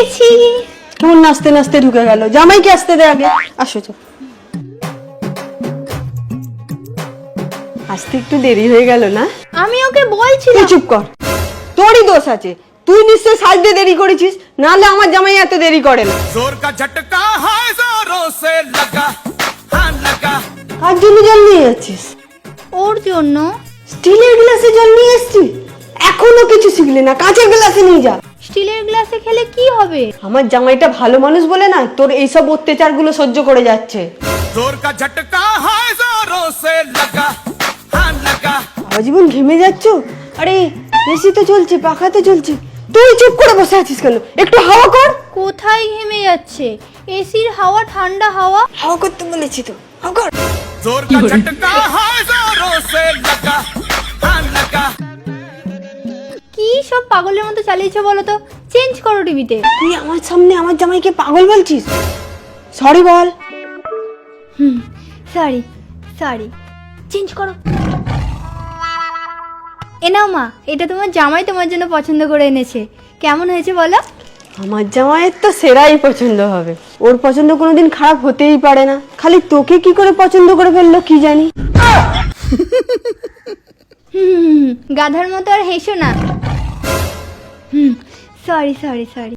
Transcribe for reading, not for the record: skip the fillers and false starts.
এসেছি। কেমন নাচতে নাচতে ঢুকে গেল, জামাইকে আসতে দে আগে। আসো তো, আসতে একটু দেরি হয়ে গেল না? আমি ওকে তুই বলছিলাম। চুপ কর, তোরই দোষ আছে। তুই নিশ্চয় সাজতে দেরি করেছিস, নাহলে আমার জামাই এত দেরি করে না। जोर का झटका है जोरों से लगा, हाँ लगा। কার জন্য জল নিয়ে যাচ্ছিস? ওর জন্য। স্টিলের গ্লাসে জল নিয়ে এসছিস? এখনো কিছু শিখলি না, কাঁচের গ্লাসে নিয়ে যা। স্টিলের গ্লাসে খেলে কি হবে? আমার জামাইটা ভালো মানুষ বলে না তোর এইসব অত্যাচারগুলো সহ্য করে যাচ্ছে। जोर का झटका है जोरों से लगा, हाँ लगा। সারা জীবন ঘেমে যাচ্ছ। আরে এসি তো চলছে, পাখা তো চলছে, তুই চুপ করে বসে আছিস কেন? একটু হাওয়া কর। কোথায় ঘেমে যাচ্ছে? এসির হাওয়া ঠান্ডা হাওয়া। হাওয়া করতে বলেছি তো, হাওয়া কর। जोर का झटका है जोरों से लगा, हाँ लगा। কি সব পাগলের মতো চালিয়েছো বলো তো? চেঞ্জ করো টিভিতে। তুই আমার সামনে আমার জামাইকে পাগল বলছিস? সরি বল। সরি সরি, চেঞ্জ করো। এ নাও মা, এটা তোমার জামাই তোমার জন্য পছন্দ করে এনেছে। কেমন হয়েছে বলো? আমার জামাইয়ের তো সেরাই পছন্দ হবে, ওর পছন্দ কোনোদিন খারাপ হতেই পারে না। খালি তোকে কি করে পছন্দ করে ফেললো কি জানি। গাধার মতো আর হেসো না। Sorry sorry sorry.